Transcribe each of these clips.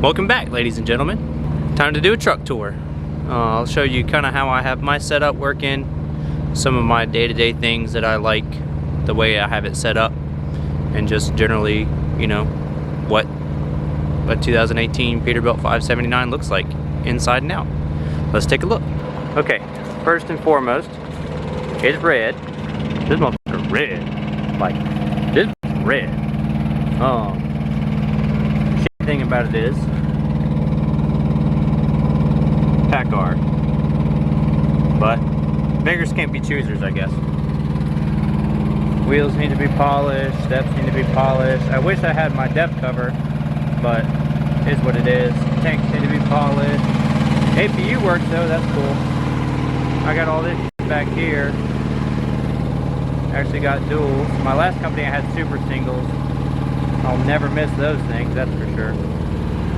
Welcome back, ladies and gentlemen. Time to do a truck tour. I'll show you kind of how I have my setup working, some of my day-to-day things that I like the way I have it set up, and just generally, you know, what 2018 Peterbilt 579 looks like inside and out. Let's take a look. Okay, first and foremost, it's red. This motherfucker red. Like, this red. Shitty thing about it is Packard, but beggars can't be choosers, I guess. Wheels need to be polished, steps need to be polished. I wish I had my depth cover, but it is what it is. Tanks need to be polished. APU works though, that's cool. I got all this back here. Actually got duals. My last company I had super singles. I'll never miss those things, that's for sure.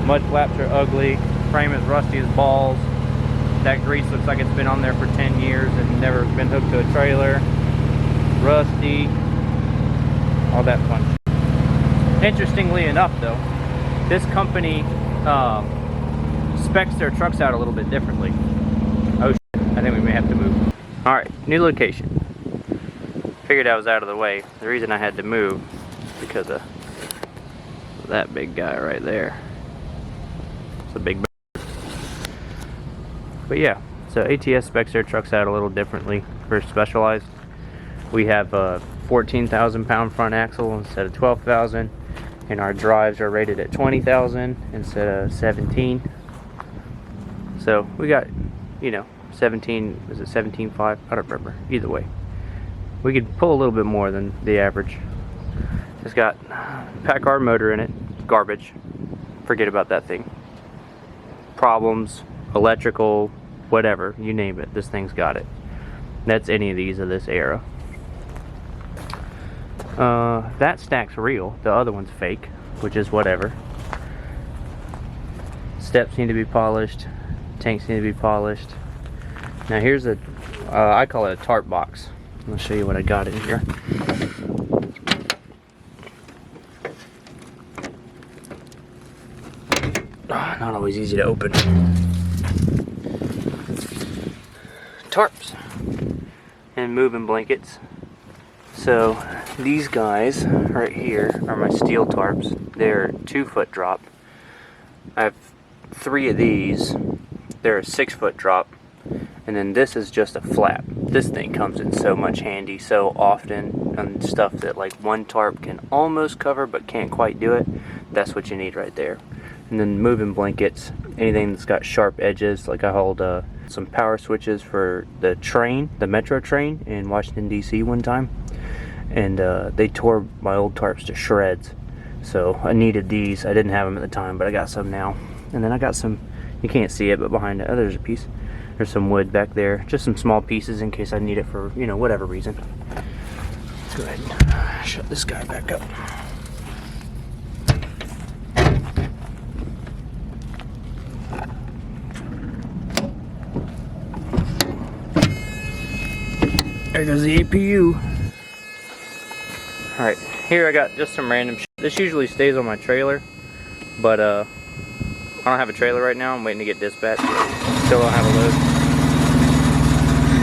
Mud flaps are ugly. Frame is rusty as balls. That grease looks like it's been on there for 10 years and never been hooked to a trailer. Rusty. All that fun. Interestingly enough though, this company specs their trucks out a little bit differently. Oh shit, I think we may have to move. Alright, new location. Figured I was out of the way. The reason I had to move is because of that big guy right there. It's a big bird. But yeah, so ATS specs their trucks out a little differently for Specialized. We have a 14,000 pound front axle instead of 12,000, and our drives are rated at 20,000 instead of 17. So we got, you know, 17, is it 17.5? I don't remember. Either way, we could pull a little bit more than the average. It's got Packard motor in it. Garbage. Forget about that thing. Problems, electrical, whatever, you name it, this thing's got it. That's any of these of this era. That stack's real. The other one's fake, which is whatever. Steps need to be polished. Tanks need to be polished. Now here's a, I call it a tarp box. I'll show you what I got in here. Not always easy to open. Tarps and moving blankets. So these guys right here are my steel tarps. They're 2-foot drop. I have 3 of these. They're a 6-foot drop. And then this is just a flap. This thing comes in so much handy so often on stuff that like one tarp can almost cover but can't quite do it. That's what you need right there. And then moving blankets, anything that's got sharp edges. Like I hauled some power switches for the train, the metro train in Washington DC one time, and they tore my old tarps to shreds. So I needed these. I didn't have them at the time, but I got some now. And then I got some, you can't see it, but behind it, oh, there's a piece. There's some wood back there, just some small pieces in case I need it for, you know, whatever reason. Let's go ahead and shut this guy back up. There goes the APU. Alright, here I got just some random shit. This usually stays on my trailer, but I don't have a trailer right now. I'm waiting to get dispatched. Still don't have a load.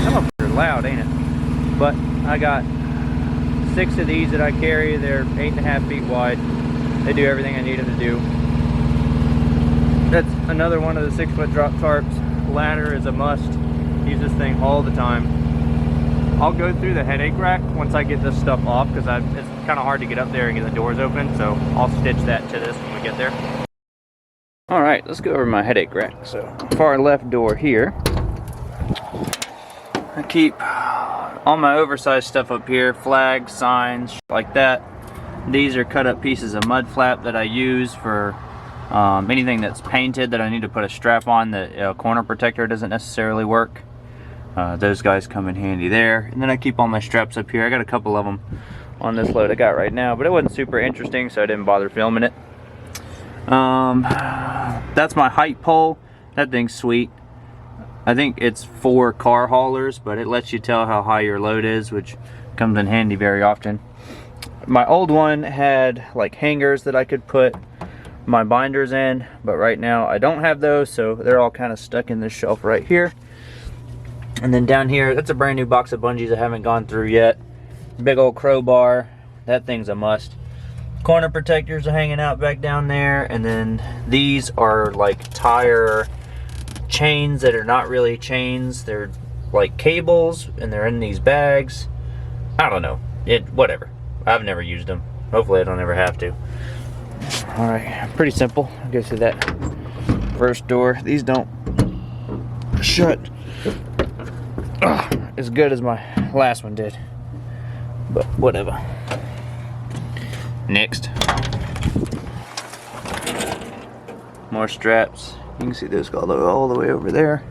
That motherfucker's loud, ain't it? But I got 6 of these that I carry. They're 8.5 feet wide. They do everything I need them to do. That's another one of the 6-foot drop tarps. Ladder is a must. Use this thing all the time. I'll go through the headache rack once I get this stuff off, because it's kind of hard to get up there and get the doors open, so I'll stitch that to this when we get there. Alright, let's go over my headache rack. So, far left door here. I keep all my oversized stuff up here, flags, signs, like that. These are cut up pieces of mud flap that I use for anything that's painted that I need to put a strap on that corner protector doesn't necessarily work. Those guys come in handy there. And then I keep all my straps up here. I got a couple of them on this load I got right now, but it wasn't super interesting, so I didn't bother filming it. That's my height pole. That thing's sweet. I think it's for car haulers, but it lets you tell how high your load is, which comes in handy very often. My old one had like hangers that I could put my binders in, but right now I don't have those, so they're all kind of stuck in this shelf right here. And then down here, that's a brand new box of bungees I haven't gone through yet. Big old crowbar, that thing's a must. Corner protectors are hanging out back down there, and then these are like tire chains that are not really chains. They're like cables, and they're in these bags. I don't know, whatever. I've never used them. Hopefully I don't ever have to. All right, pretty simple. I'll go through that first door. These don't shut as good as my last one did, but whatever. Next, more straps. You can see those go all the way over there.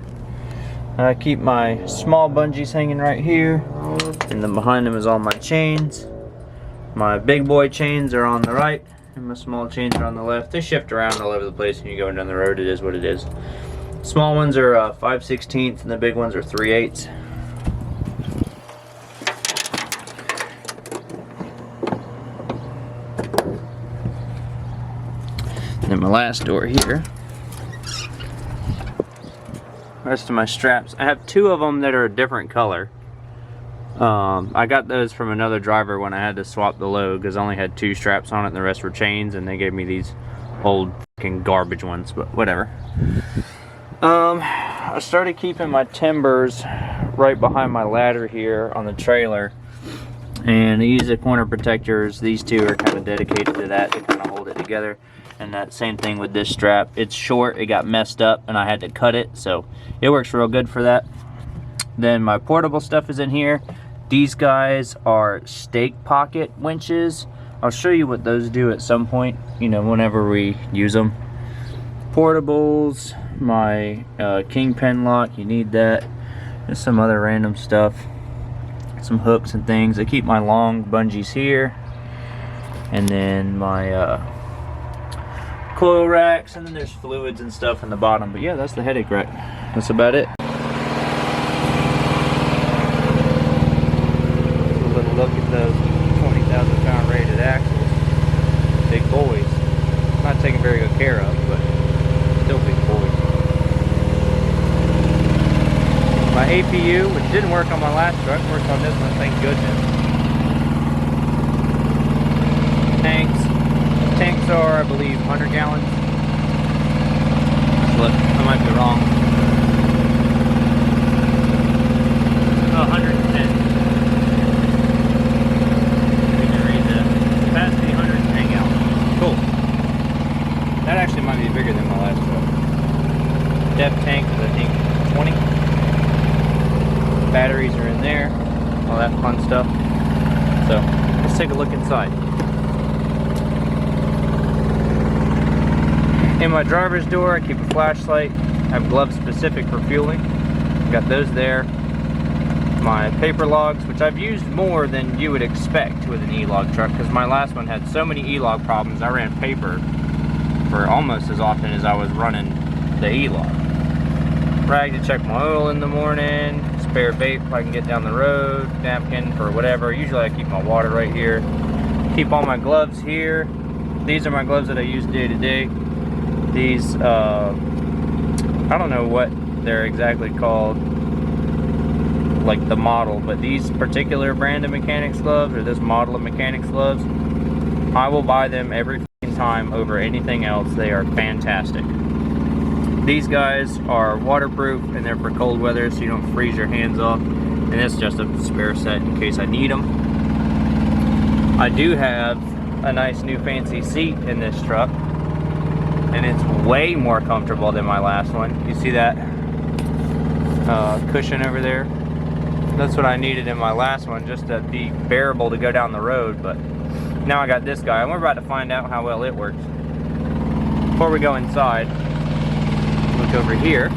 I keep my small bungees hanging right here, and then behind them is all my chains. My big boy chains are on the right, and my small chains are on the left. They shift around all over the place when you're going down the road. It is what it is. Small ones are 5/16, and the big ones are 3/8. And my last door here. Rest of my straps. I have two of them that are a different color. I got those from another driver when I had to swap the load, because I only had 2 straps on it and the rest were chains, and they gave me these old fucking garbage ones, but whatever. I started keeping my timbers right behind my ladder here on the trailer, and these are corner protectors. These two are kind of dedicated to that to kind of hold it together. And that same thing with this strap. It's short, it got messed up, and I had to cut it, so it works real good for that. Then my portable stuff is in here. These guys are stake pocket winches. I'll show you what those do at some point, you know, whenever we use them. Portables, my kingpin lock, you need that. There's some other random stuff, some hooks and things. I keep my long bungees here, and then my coil racks, and then there's fluids and stuff in the bottom. But yeah, that's the headache rack. That's about it. A little look at those 20,000 pound rated axles. Big boys. Not taken very good care of, but still big boys. My APU, which didn't work on my last truck, worked on this one, thank goodness. Tanks are, I believe, 100 gallons. Look, I might be wrong. 110. We can read that. Capacity 110 gallons. Cool. That actually might be bigger than my last truck. Depth tank is, I think, 20. Batteries are in there. All that fun stuff. So, let's take a look inside. In my driver's door, I keep a flashlight. I have gloves specific for fueling. Got those there. My paper logs, which I've used more than you would expect with an E-log truck, because my last one had so many E-log problems, I ran paper for almost as often as I was running the E-log. Rag to check my oil in the morning, spare vape if I can get down the road, napkin for whatever. Usually I keep my water right here. Keep all my gloves here. These are my gloves that I use day to day. These, I don't know what they're exactly called, like the model, but these particular brand of mechanics gloves, or this model of mechanics gloves, I will buy them every time over anything else. They are fantastic. These guys are waterproof, and they're for cold weather, so you don't freeze your hands off, and it's just a spare set in case I need them. I do have a nice new fancy seat in this truck, and it's way more comfortable than my last one. You see that cushion over there? That's what I needed in my last one, just to be bearable to go down the road. But now I got this guy, and we're about to find out how well it works. Before we go inside, look over here.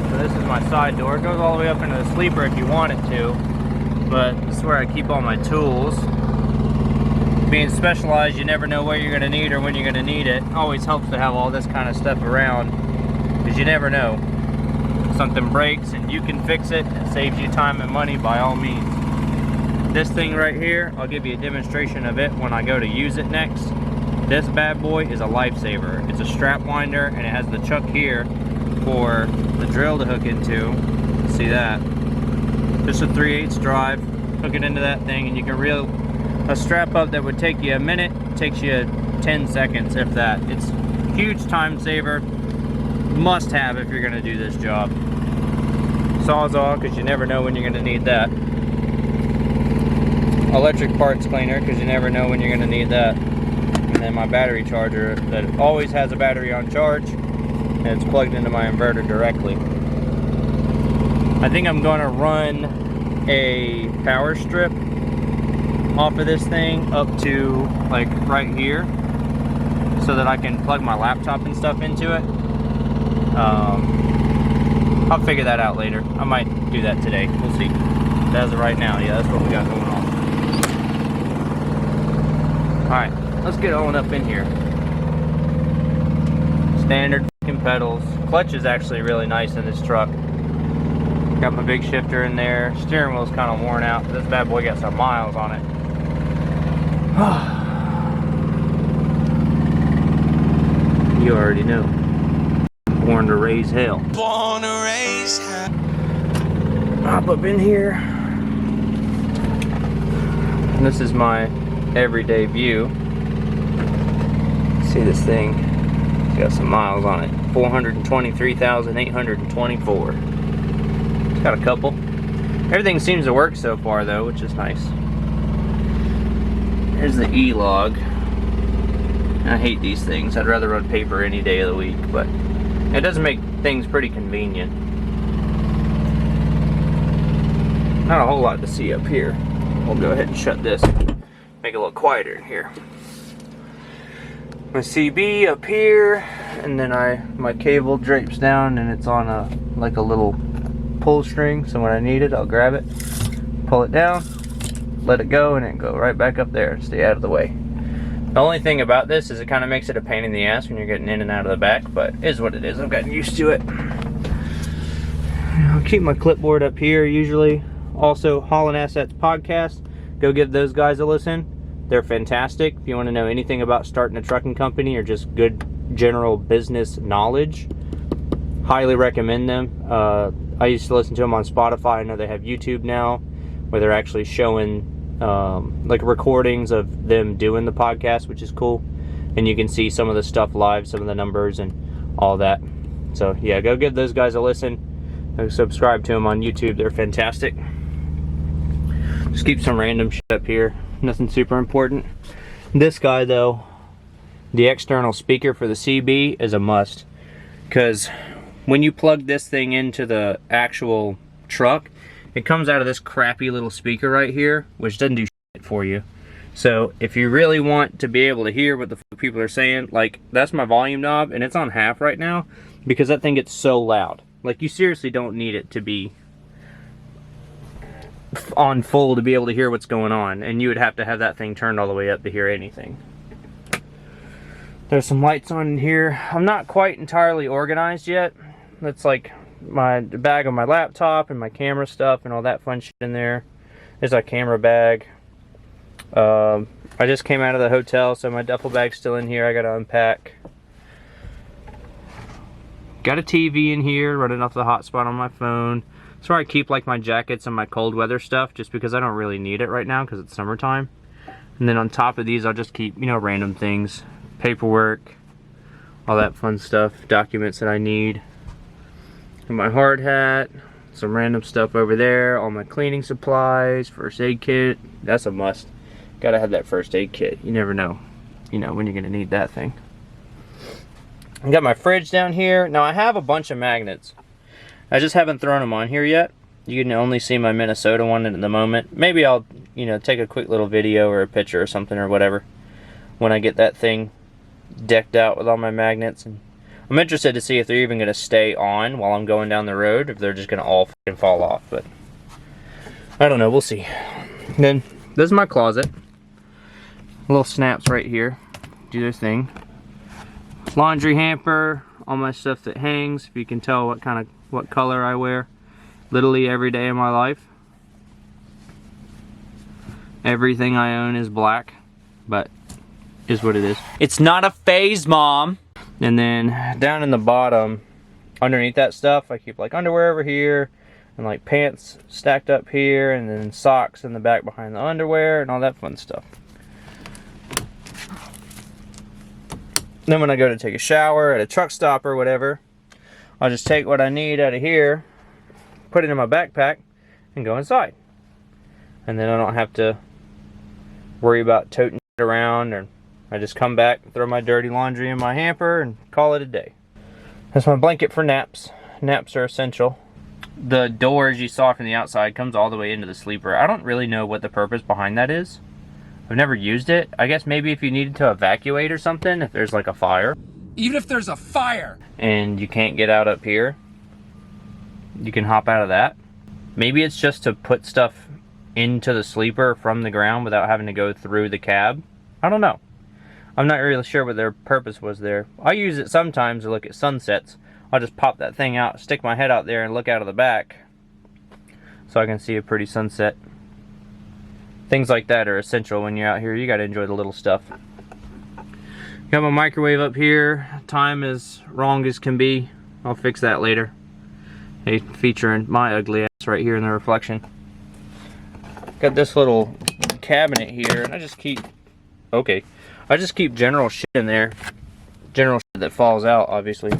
So this is my side door. It goes all the way up into the sleeper if you want it to, but this is where I keep all my tools. Being specialized, you never know what you're going to need or when you're going to need it. Always helps to have all this kind of stuff around, because you never know. Something breaks and you can fix it. It saves you time and money by all means. This thing right here, I'll give you a demonstration of it when I go to use it next. This bad boy is a lifesaver. It's a strap winder, and it has the chuck here for the drill to hook into. See that? Just a 3/8 drive. Hook it into that thing, and you can reel a strap up that would take you a minute. Takes you 10 seconds, if that. It's a huge time saver. Must have if you're gonna do this job. Sawzall, because you never know when you're gonna need that. Electric parts cleaner, because you never know when you're gonna need that. And then my battery charger that always has a battery on charge, and it's plugged into my inverter directly. I think I'm gonna run a power strip off of this thing up to like right here, so that I can plug my laptop and stuff into it. I'll figure that out later. I might do that today. We'll see. As of right now, yeah, that's what we got going on. Alright, let's get on up in here. Standard fucking pedals. Clutch is actually really nice in this truck. Got my big shifter in there. Steering wheel's kind of worn out. This bad boy got some miles on it. You already know. Born to raise hell. Born to raise hell. Hop up in here. And this is my everyday view. See this thing? It's got some miles on it. 423,824. It's got a couple. Everything seems to work so far though, which is nice. Here's the E-log. I hate these things. I'd rather run paper any day of the week, but it does make things pretty convenient. Not a whole lot to see up here. We'll go ahead and shut this. Make it a little quieter in here. My CB up here, and then my cable drapes down, and it's on a like a little pull string. So when I need it, I'll grab it, pull it down, let it go, and it go right back up there and stay out of the way. The only thing about this is it kind of makes it a pain in the ass when you're getting in and out of the back, but it is what it is. I've gotten used to it. I'll keep my clipboard up here usually. Also, Haulin' Assets podcast. Go give those guys a listen. They're fantastic. If you want to know anything about starting a trucking company or just good general business knowledge, highly recommend them. I used to listen to them on Spotify. I know they have YouTube now where they're actually showing like recordings of them doing the podcast, which is cool, and you can see some of the stuff live, some of the numbers and all that. So yeah, go give those guys a listen. Subscribe to them on YouTube. They're fantastic. Just keep some random shit up here, nothing super important. This guy though, the external speaker for the CB is a must, because when you plug this thing into the actual truck, it comes out of this crappy little speaker right here, which doesn't do shit for you. So if you really want to be able to hear what the people are saying, like that's my volume knob, and it's on half right now because that thing gets so loud. Like you seriously don't need it to be on full to be able to hear what's going on, and you would have to have that thing turned all the way up to hear anything. There's some lights on in here. I'm not quite entirely organized yet. That's like my bag of my laptop and my camera stuff and all that fun shit in there. There's a camera bag. I just came out of the hotel, so my duffel bag's still in here. I gotta unpack. Got a TV in here running off the hotspot on my phone. That's where I keep like my jackets and my cold weather stuff, just because I don't really need it right now because it's summertime. And then on top of these, I'll just keep, you know, random things, paperwork, all that fun stuff, documents that I need. And my hard hat, some random stuff over there, all my cleaning supplies, first aid kit. That's a must. Gotta have that first aid kit. You never know, you know, when you're gonna need that thing. I got my fridge down here. Now I have a bunch of magnets. I just haven't thrown them on here yet. You can only see my Minnesota one at the moment. Maybe I'll, you know, take a quick little video or a picture or something or whatever when I get that thing decked out with all my magnets. And I'm interested to see if they're even going to stay on while I'm going down the road, if they're just going to all fucking fall off. But I don't know. We'll see. And then this is my closet. Little snaps right here. Do their thing. Laundry hamper. All my stuff that hangs. If you can tell what color I wear. Literally every day of my life. Everything I own is black. But is what it is. It's not a phase, Mom. And then down in the bottom, underneath that stuff, I keep like underwear over here, and like pants stacked up here, and then socks in the back behind the underwear, and all that fun stuff. Then when I go to take a shower at a truck stop or whatever, I'll just take what I need out of here, put it in my backpack, and go inside. And then I don't have to worry about toting it around, or I just come back, throw my dirty laundry in my hamper, and call it a day. That's my blanket for naps. Naps are essential. The door, as you saw from the outside, comes all the way into the sleeper. I don't really know what the purpose behind that is. I've never used it. I guess maybe if you needed to evacuate or something, if there's like a fire. Even if there's a fire! And you can't get out up here, you can hop out of that. Maybe it's just to put stuff into the sleeper from the ground without having to go through the cab. I don't know. I'm not really sure what their purpose was there. I use it sometimes to look at sunsets. I'll just pop that thing out, stick my head out there, and look out of the back so I can see a pretty sunset. Things like that are essential when you're out here. You gotta enjoy the little stuff. Got my microwave up here. Time is wrong as can be. I'll fix that later. Hey, featuring my ugly ass right here in the reflection. Got this little cabinet here, and I just keep general shit in there. General shit that falls out, obviously.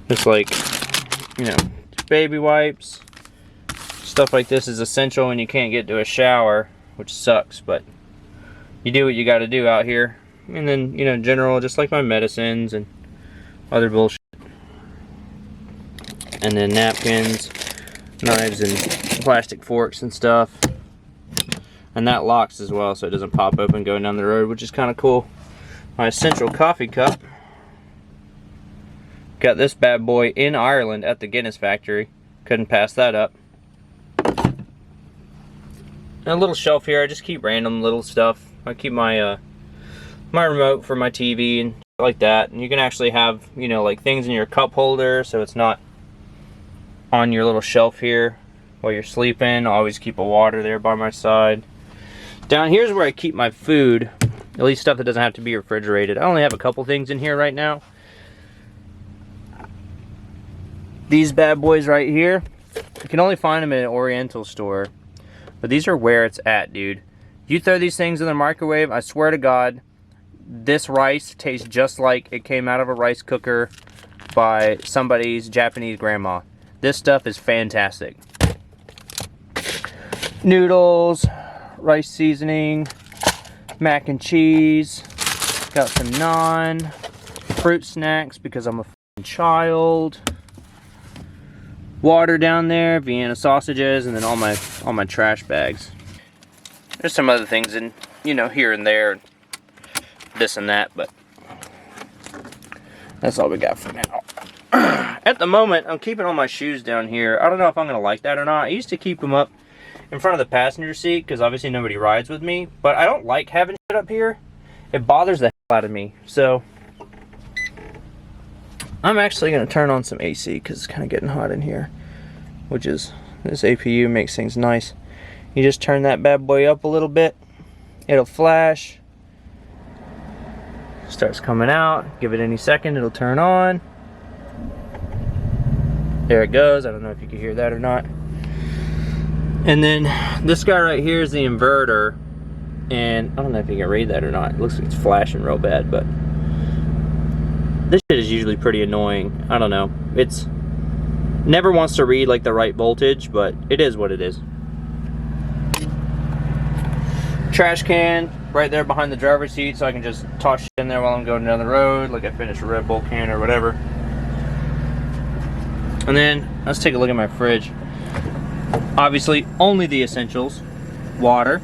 Just like, you know, baby wipes. Stuff like this is essential when you can't get to a shower, which sucks, but you do what you gotta do out here. And then, you know, general, just like my medicines and other bullshit. And then napkins, knives, and plastic forks and stuff. And that locks as well, so it doesn't pop open going down the road, which is kind of cool. My essential coffee cup. Got this bad boy in Ireland at the Guinness factory. Couldn't pass that up. And a little shelf here, I just keep random little stuff. I keep my my remote for my TV and shit like that. And you can actually have, you know, like things in your cup holder, so it's not on your little shelf here while you're sleeping. I always keep a water there by my side. Down here's where I keep my food, at least stuff that doesn't have to be refrigerated. I only have a couple things in here right now. These bad boys right here, you can only find them in an Oriental store, but these are where it's at, dude. You throw these things in the microwave, I swear to God, this rice tastes just like it came out of a rice cooker by somebody's Japanese grandma. This stuff is fantastic. Noodles, rice seasoning, mac and cheese, got some naan, fruit snacks because I'm a f***ing child, water down there, Vienna sausages, and then all my trash bags. There's some other things in, you know, here and there, this and that, but that's all we got for now. At the moment, I'm keeping all my shoes down here. I don't know if I'm gonna like that or not. I used to keep them up in front of the passenger seat because obviously nobody rides with me, but I don't like having shit up here. It bothers the hell out of me. So I'm actually gonna turn on some AC because it's kind of getting hot in here, which is, this APU makes things nice. You just turn that bad boy up a little bit, it'll flash, starts coming out, give it any second, it'll turn on. There it goes. I don't know if you can hear that or not. And then this guy right here is the inverter, and I don't know if you can read that or not. It looks like it's flashing real bad, but this shit is usually pretty annoying. I don't know. It's never wants to read like the right voltage, but it is what it is. Trash can right there behind the driver's seat, so I can just toss shit in there while I'm going down the road, like I finished a Red Bull can or whatever. And then let's take a look at my fridge. Obviously, only the essentials: water,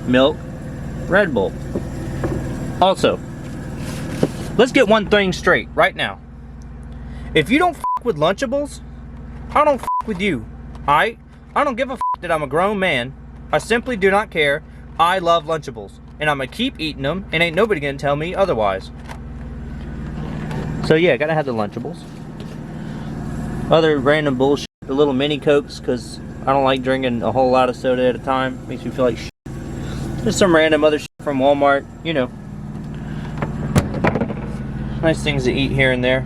milk, Red Bull. Also, let's get one thing straight right now. If you don't f with Lunchables, I don't f with you. Alright? I don't give a f that I'm a grown man. I simply do not care. I love Lunchables, and I'm gonna keep eating them, and ain't nobody gonna tell me otherwise. So yeah, gotta have the Lunchables. Other random bullshit, the little mini Cokes, because I don't like drinking a whole lot of soda at a time. Makes me feel like shit. Just some random other shit from Walmart, you know, Nice things to eat here and there.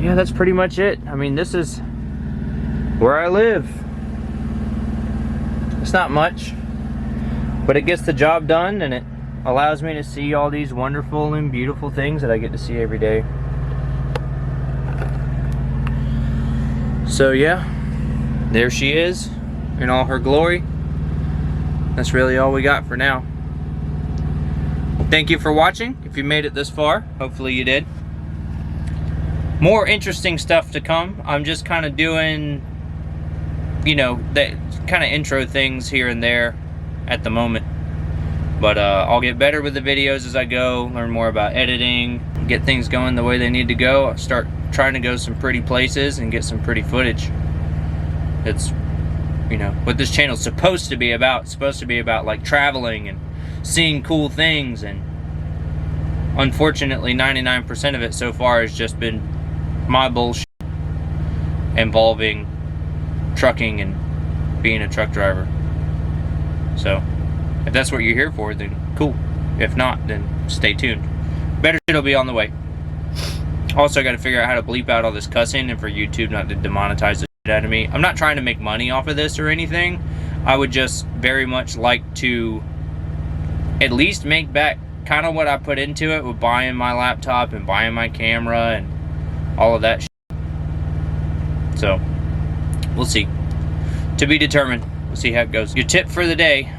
Yeah, that's pretty much it. I mean, this is where I live. It's not much, but it gets the job done, and it allows me to see all these wonderful and beautiful things that I get to see every day. So yeah, there she is in all her glory. That's really all we got for now. Thank you for watching. If you made it this far, hopefully you did. More interesting stuff to come. I'm just kind of doing, you know, that kind of intro things here and there at the moment. But I'll get better with the videos as I go, learn more about editing, get things going the way they need to go. I'll start trying to go some pretty places and get some pretty footage. It's, you know, what this channel's supposed to be about. It's supposed to be about like traveling and seeing cool things, and unfortunately 99% of it so far has just been my bullshit involving trucking and being a truck driver. So if that's what you're here for, then cool. If not, then stay tuned. Better shit'll be on the way. Also, I gotta figure out how to bleep out all this cussing and for YouTube not to demonetize the shit out of me. I'm not trying to make money off of this or anything. I would just very much like to at least make back kind of what I put into it with buying my laptop and buying my camera and all of that shit. So, we'll see. To be determined. We'll see how it goes. Your tip for the day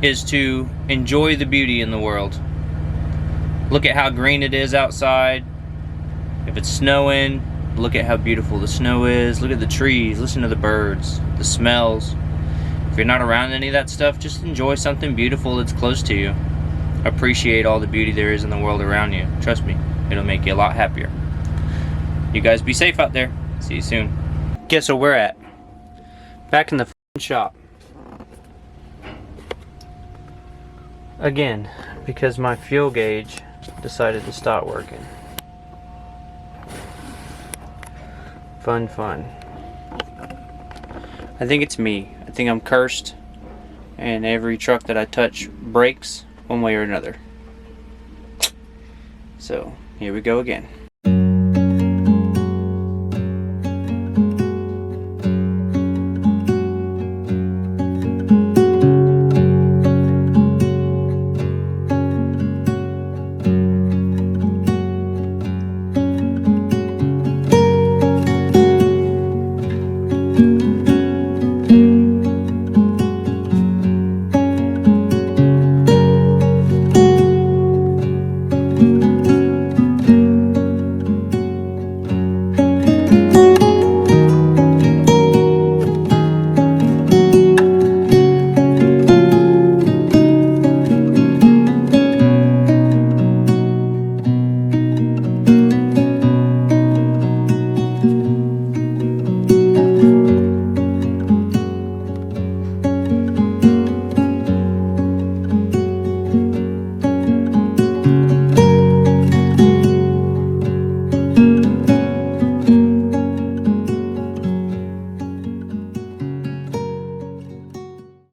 is to enjoy the beauty in the world. Look at how green it is outside. If it's snowing, look at how beautiful the snow is. Look at the trees, listen to the birds, the smells. If you're not around any of that stuff, just enjoy something beautiful that's close to you. Appreciate all the beauty there is in the world around you. Trust me, it'll make you a lot happier. You guys be safe out there. See you soon. Guess where we're at? Back in the shop. Again, because my fuel gauge decided to stop working. Fun. I think it's me. I think I'm cursed, and every truck that I touch breaks one way or another. So, here we go again.